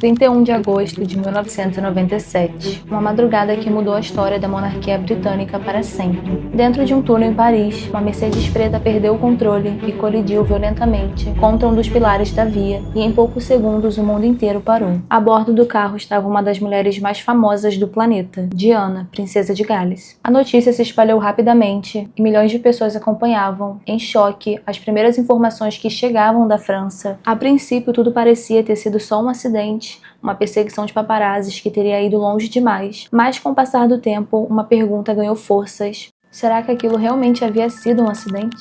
31 de agosto de 1997, uma madrugada que mudou a história da monarquia britânica para sempre. Dentro de um túnel em Paris, uma Mercedes preta perdeu o controle e colidiu violentamente contra um dos pilares da via, e em poucos segundos o mundo inteiro parou. A bordo do carro estava uma das mulheres mais famosas do planeta, Diana, princesa de Gales. A notícia se espalhou rapidamente e milhões de pessoas acompanhavam, em choque, as primeiras informações que chegavam da França. A princípio, tudo parecia ter sido só um acidente, uma perseguição de paparazzis que teria ido longe demais. Mas, com o passar do tempo, uma pergunta ganhou forças. Será que aquilo realmente havia sido um acidente?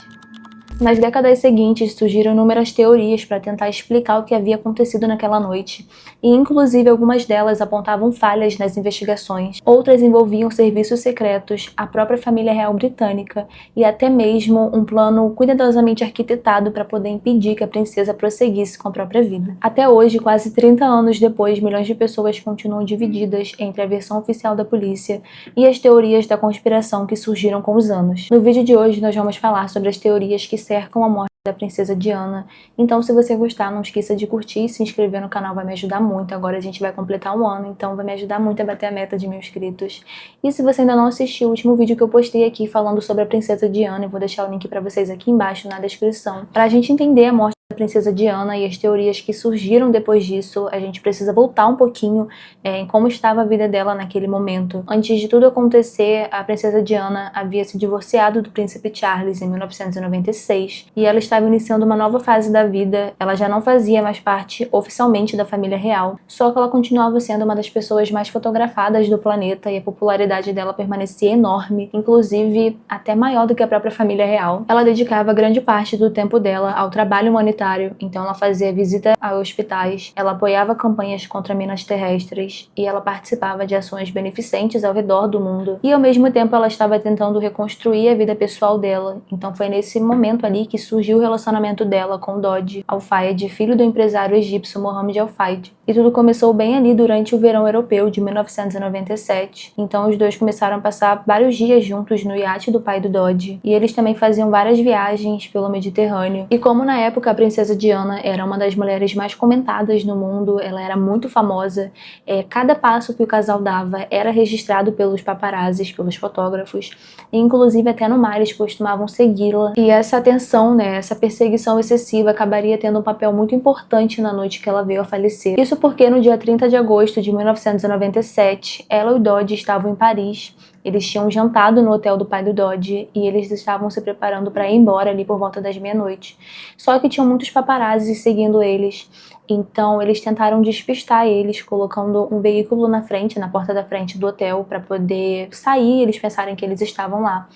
Nas décadas seguintes, surgiram inúmeras teorias para tentar explicar o que havia acontecido naquela noite, e inclusive algumas delas apontavam falhas nas investigações. Outras envolviam serviços secretos, a própria família real britânica e até mesmo um plano cuidadosamente arquitetado para poder impedir que a princesa prosseguisse com a própria vida. Até hoje, quase 30 anos depois, milhões de pessoas continuam divididas entre a versão oficial da polícia e as teorias da conspiração que surgiram com os anos. No vídeo de hoje, nós vamos falar sobre as teorias que cercam a morte da princesa Diana. Então, se você gostar, não esqueça de curtir e se inscrever no canal, vai me ajudar muito. Agora a gente vai completar um ano, então vai me ajudar muito a bater a meta de 1000 inscritos. E se você ainda não assistiu o último vídeo que eu postei aqui falando sobre a princesa Diana, eu vou deixar o link pra vocês aqui embaixo na descrição. Pra gente entender a morte da princesa Diana e as teorias que surgiram depois disso, a gente precisa voltar um pouquinho em como estava a vida dela naquele momento. Antes de tudo acontecer, a princesa Diana havia se divorciado do príncipe Charles em 1996 e ela estava iniciando uma nova fase da vida. Ela já não fazia mais parte oficialmente da família real, só que ela continuava sendo uma das pessoas mais fotografadas do planeta e a popularidade dela permanecia enorme, inclusive até maior do que a própria família real. Ela dedicava grande parte do tempo dela ao trabalho humanitário, então ela fazia visita a hospitais, ela apoiava campanhas contra minas terrestres e ela participava de ações beneficentes ao redor do mundo. E ao mesmo tempo ela estava tentando reconstruir a vida pessoal dela, então foi nesse momento ali que surgiu o relacionamento dela com Dodi Al-Fayed, filho do empresário egípcio Mohammed Al-Fayed. E tudo começou bem ali durante o verão europeu de 1997. Então os dois começaram a passar vários dias juntos no iate do pai do Dodi. E eles também faziam várias viagens pelo Mediterrâneo. E como na época a princesa Diana era uma das mulheres mais comentadas no mundo, ela era muito famosa, cada passo que o casal dava era registrado pelos paparazzis, pelos fotógrafos. E inclusive até no mar eles costumavam segui-la. E essa atenção, essa perseguição excessiva acabaria tendo um papel muito importante na noite que ela veio a falecer. Isso porque no dia 30 de agosto de 1997, ela e o Dodi estavam em Paris. Eles tinham jantado no hotel do pai do Dodi e eles estavam se preparando para ir embora ali por volta das meia-noite. Só que tinham muitos paparazzis seguindo eles. Então eles tentaram despistar eles, colocando um veículo na frente, na porta da frente do hotel, para poder sair e eles pensarem que eles estavam lá.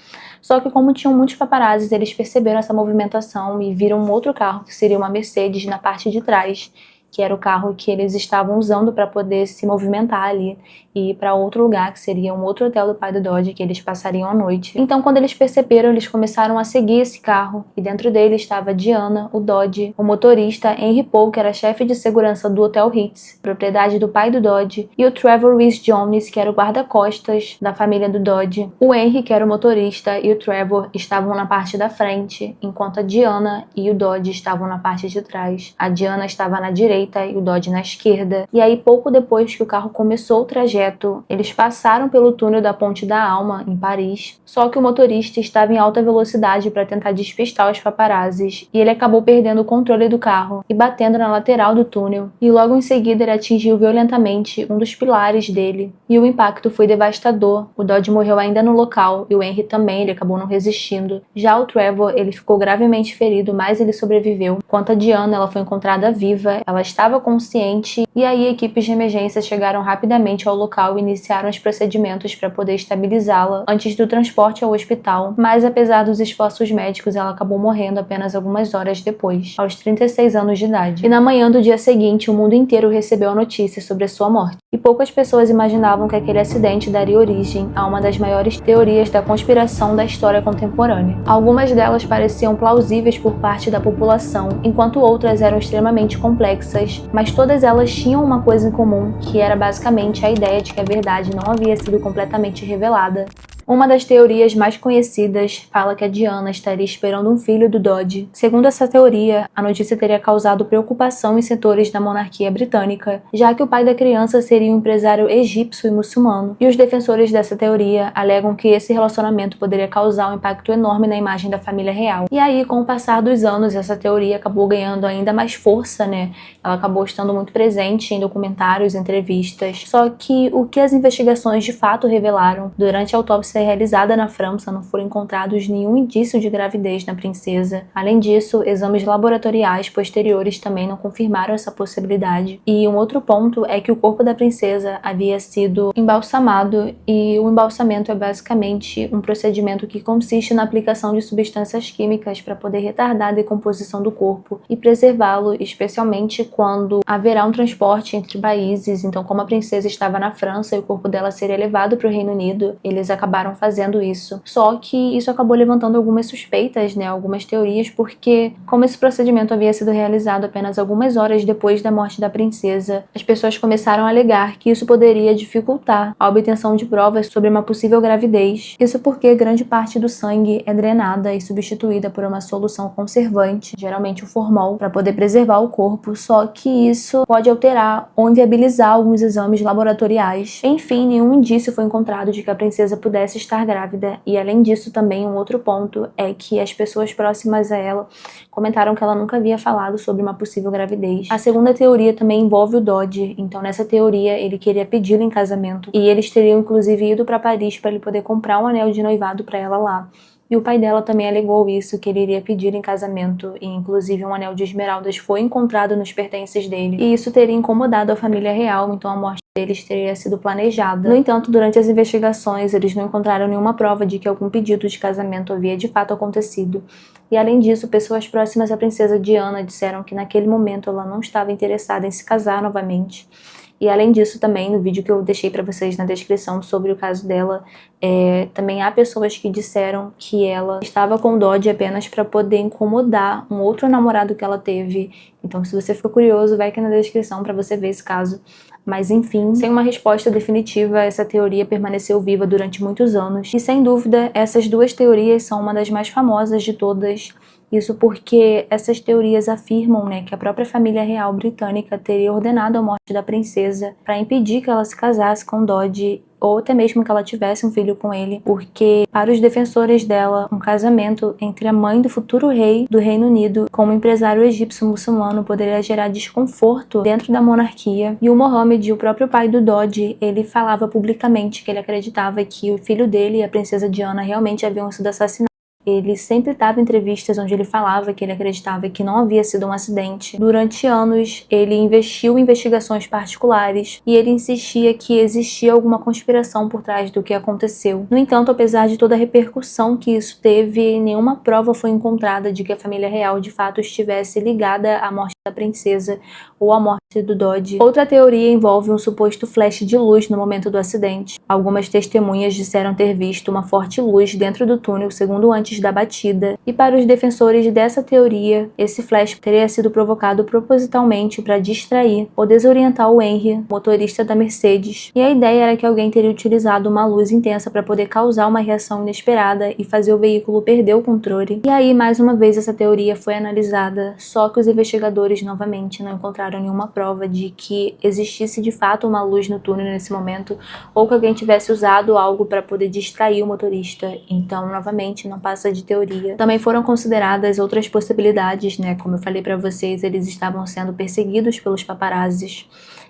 Só que como tinham muitos paparazzis, eles perceberam essa movimentação e viram um outro carro, que seria uma Mercedes, na parte de trás, que era o carro que eles estavam usando para poder se movimentar ali e ir para outro lugar, que seria um outro hotel do pai do Dodi, que eles passariam a noite. Então, quando eles perceberam, eles começaram a seguir esse carro, e dentro dele estava Diana, o Dodi, o motorista Henry Paul, que era chefe de segurança do Hotel Ritz, propriedade do pai do Dodi, e o Trevor Rhys Jones, que era o guarda-costas da família do Dodi. O Henry, que era o motorista, e o Trevor estavam na parte da frente, enquanto a Diana e o Dodi estavam na parte de trás. A Diana estava na direita e o Dodi na esquerda. E aí, pouco depois que o carro começou o trajeto, eles passaram pelo túnel da Ponte da Alma, em Paris. Só que o motorista estava em alta velocidade para tentar despistar os paparazzis, e ele acabou perdendo o controle do carro e batendo na lateral do túnel. E logo em seguida ele atingiu violentamente um dos pilares dele, e o impacto foi devastador. O Dodi morreu ainda no local, e o Henry também, ele acabou não resistindo. Já o Trevor, ele ficou gravemente ferido, mas ele sobreviveu. Quanto a Diana, ela foi encontrada viva, ela estava consciente, e aí equipes de emergência chegaram rapidamente ao local e iniciaram os procedimentos para poder estabilizá-la antes do transporte ao hospital, mas apesar dos esforços médicos, ela acabou morrendo apenas algumas horas depois, aos 36 anos de idade. E na manhã do dia seguinte, o mundo inteiro recebeu a notícia sobre a sua morte. E poucas pessoas imaginavam que aquele acidente daria origem a uma das maiores teorias da conspiração da história contemporânea. Algumas delas pareciam plausíveis por parte da população, enquanto outras eram extremamente complexas, mas todas elas tinham uma coisa em comum, que era basicamente a ideia de que a verdade não havia sido completamente revelada. Uma das teorias mais conhecidas fala que a Diana estaria esperando um filho do Dodge. Segundo essa teoria, a notícia teria causado preocupação em setores da monarquia britânica, já que o pai da criança seria um empresário egípcio e muçulmano. E os defensores dessa teoria alegam que esse relacionamento poderia causar um impacto enorme na imagem da família real. E aí, com o passar dos anos, essa teoria acabou ganhando ainda mais força, né? Ela acabou estando muito presente em documentários, entrevistas. Só que o que as investigações de fato revelaram, durante a autópsia realizada na França, não foram encontrados nenhum indício de gravidez na princesa. Além disso, exames laboratoriais posteriores também não confirmaram essa possibilidade. E um outro ponto é que o corpo da princesa havia sido embalsamado, e o embalsamento é basicamente um procedimento que consiste na aplicação de substâncias químicas para poder retardar a decomposição do corpo e preservá-lo, especialmente quando haverá um transporte entre países. Então, como a princesa estava na França e o corpo dela seria levado para o Reino Unido, eles acabaram fazendo isso. Só que isso acabou levantando algumas suspeitas, né, algumas teorias, porque como esse procedimento havia sido realizado apenas algumas horas depois da morte da princesa, as pessoas começaram a alegar que isso poderia dificultar a obtenção de provas sobre uma possível gravidez. Isso porque grande parte do sangue é drenada e substituída por uma solução conservante, geralmente o formol, para poder preservar o corpo, só que isso pode alterar ou inviabilizar alguns exames laboratoriais. Enfim, nenhum indício foi encontrado de que a princesa pudesse estar grávida, e além disso também um outro ponto é que as pessoas próximas a ela comentaram que ela nunca havia falado sobre uma possível gravidez. A segunda teoria também envolve o Dodge. Então nessa teoria ele queria pedi-la em casamento, e eles teriam inclusive ido para Paris para ele poder comprar um anel de noivado para ela lá. E o pai dela também alegou isso, que ele iria pedir em casamento, e inclusive um anel de esmeraldas foi encontrado nos pertences dele. E isso teria incomodado a família real, então a morte deles teria sido planejada. No entanto, durante as investigações, eles não encontraram nenhuma prova de que algum pedido de casamento havia de fato acontecido. E além disso, pessoas próximas à princesa Diana disseram que naquele momento ela não estava interessada em se casar novamente. E além disso também, no vídeo que eu deixei para vocês na descrição sobre o caso dela, também há pessoas que disseram que ela estava com Dodge apenas para poder incomodar um outro namorado que ela teve. Então, se você ficou curioso, vai aqui na descrição para você ver esse caso. Mas enfim, sem uma resposta definitiva, essa teoria permaneceu viva durante muitos anos. E sem dúvida, essas duas teorias são uma das mais famosas de todas. Isso porque essas teorias afirmam, né, que a própria família real britânica teria ordenado a morte da princesa para impedir que ela se casasse com Dodge, ou até mesmo que ela tivesse um filho com ele, porque para os defensores dela, um casamento entre a mãe do futuro rei do Reino Unido com um empresário egípcio muçulmano poderia gerar desconforto dentro da monarquia. E o Mohammed, o próprio pai do Dodge, ele falava publicamente que ele acreditava que o filho dele e a princesa Diana realmente haviam sido assassinados. Ele sempre dava entrevistas onde ele falava que ele acreditava que não havia sido um acidente. Durante anos, ele investiu em investigações particulares e ele insistia que existia alguma conspiração por trás do que aconteceu. No entanto, apesar de toda a repercussão que isso teve, nenhuma prova foi encontrada de que a família real de fato estivesse ligada à morte da princesa ou à morte do Dodge. Outra teoria envolve um suposto flash de luz no momento do acidente. Algumas testemunhas disseram ter visto uma forte luz dentro do túnel segundo antes da batida, e para os defensores dessa teoria, esse flash teria sido provocado propositalmente para distrair ou desorientar o Henry, motorista da Mercedes, e a ideia era que alguém teria utilizado uma luz intensa para poder causar uma reação inesperada e fazer o veículo perder o controle. E aí, mais uma vez, essa teoria foi analisada, só que os investigadores novamente não encontraram nenhuma prova de que existisse de fato uma luz no túnel nesse momento, ou que alguém tivesse usado algo para poder distrair o motorista. Então, novamente, não passa de teoria. Também foram consideradas outras possibilidades, né? Como eu falei para vocês, eles estavam sendo perseguidos pelos paparazzis.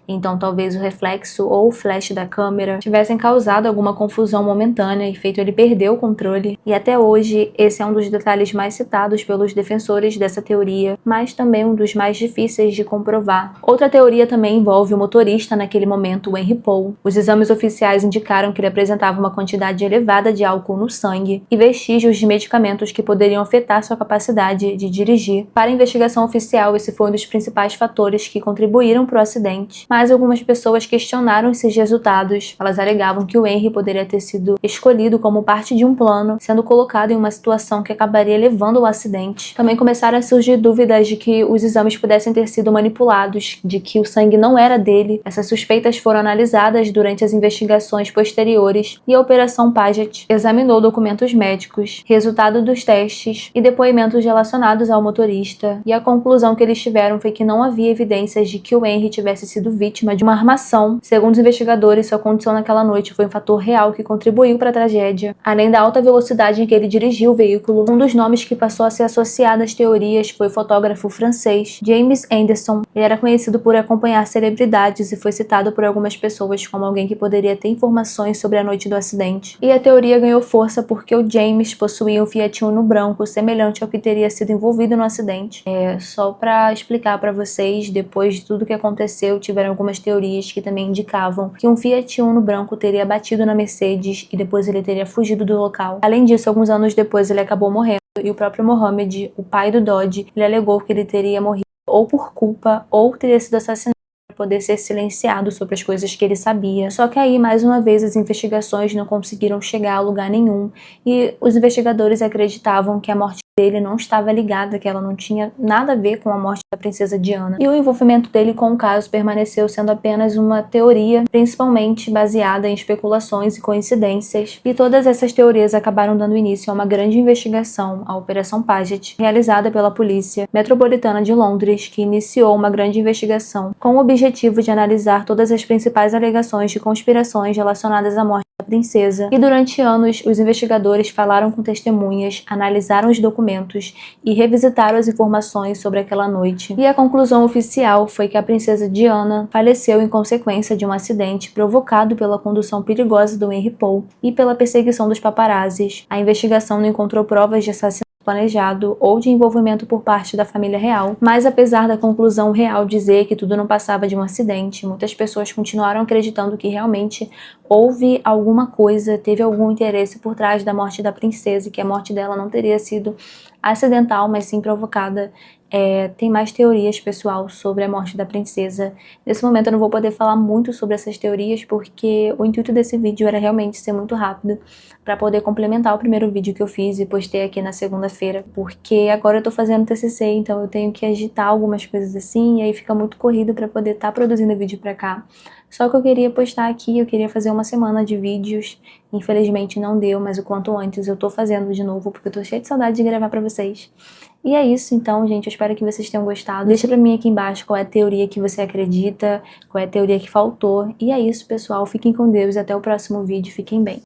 Então talvez o reflexo ou o flash da câmera tivessem causado alguma confusão momentânea e feito ele perder o controle. E até hoje esse é um dos detalhes mais citados pelos defensores dessa teoria, mas também um dos mais difíceis de comprovar. Outra teoria também envolve o motorista naquele momento, o Henry Paul. Os exames oficiais indicaram que ele apresentava uma quantidade elevada de álcool no sangue e vestígios de medicamentos que poderiam afetar sua capacidade de dirigir. Para a investigação oficial, esse foi um dos principais fatores que contribuíram para o acidente. mas algumas pessoas questionaram esses resultados. Elas alegavam que o Henry poderia ter sido escolhido como parte de um plano, sendo colocado em uma situação que acabaria levando ao acidente. Também começaram a surgir dúvidas de que os exames pudessem ter sido manipulados, de que o sangue não era dele. Essas suspeitas foram analisadas durante as investigações posteriores e a Operação Paget examinou documentos médicos, resultado dos testes e depoimentos relacionados ao motorista, e a conclusão que eles tiveram foi que não havia evidências de que o Henry tivesse sido vítima de uma armação. Segundo os investigadores, sua condição naquela noite foi um fator real que contribuiu para a tragédia. Além da alta velocidade em que ele dirigiu o veículo, um dos nomes que passou a ser associado às teorias foi o fotógrafo francês James Anderson. Ele era conhecido por acompanhar celebridades e foi citado por algumas pessoas como alguém que poderia ter informações sobre a noite do acidente. E a teoria ganhou força porque o James possuía um Fiat Uno branco semelhante ao que teria sido envolvido no acidente. Só para explicar para vocês, depois de tudo que aconteceu, tiveram algumas teorias que também indicavam que um Fiat Uno branco teria batido na Mercedes e depois ele teria fugido do local. Além disso, alguns anos depois ele acabou morrendo e o próprio Mohamed, o pai do Dodge, ele alegou que ele teria morrido ou por culpa ou teria sido assassinado para poder ser silenciado sobre as coisas que ele sabia. Só que aí, mais uma vez, as investigações não conseguiram chegar a lugar nenhum e os investigadores acreditavam que a morte dele não estava ligada, que ela não tinha nada a ver com a morte da princesa Diana. E o envolvimento dele com o caso permaneceu sendo apenas uma teoria, principalmente baseada em especulações e coincidências. E todas essas teorias acabaram dando início a uma grande investigação, a Operação Paget, realizada pela Polícia Metropolitana de Londres, que iniciou uma grande investigação com o objetivo de analisar todas as principais alegações de conspirações relacionadas à morte da princesa. E durante anos, os investigadores falaram com testemunhas, analisaram os documentos e revisitaram as informações sobre aquela noite. E a conclusão oficial foi que a princesa Diana faleceu em consequência de um acidente provocado pela condução perigosa do Henry Paul e pela perseguição dos paparazzis. A investigação não encontrou provas de assassinato planejado ou de envolvimento por parte da família real, mas apesar da conclusão real dizer que tudo não passava de um acidente, muitas pessoas continuaram acreditando que realmente houve alguma coisa, teve algum interesse por trás da morte da princesa e que a morte dela não teria sido acidental, mas sim provocada. Tem mais teorias, pessoal, sobre a morte da princesa. Nesse momento eu não vou poder falar muito sobre essas teorias porque o intuito desse vídeo era realmente ser muito rápido para poder complementar o primeiro vídeo que eu fiz e postei aqui na segunda-feira, porque agora eu tô fazendo TCC, então eu tenho que agitar algumas coisas assim e aí fica muito corrido para poder estar produzindo vídeo para cá. Só que eu queria postar aqui, eu queria fazer uma semana de vídeos, infelizmente não deu, mas o quanto antes eu tô fazendo de novo porque eu tô cheia de saudade de gravar pra vocês. E é isso então, gente, eu espero que vocês tenham gostado. Deixa pra mim aqui embaixo qual é a teoria que você acredita, qual é a teoria que faltou. E é isso, pessoal, fiquem com Deus e até o próximo vídeo, fiquem bem.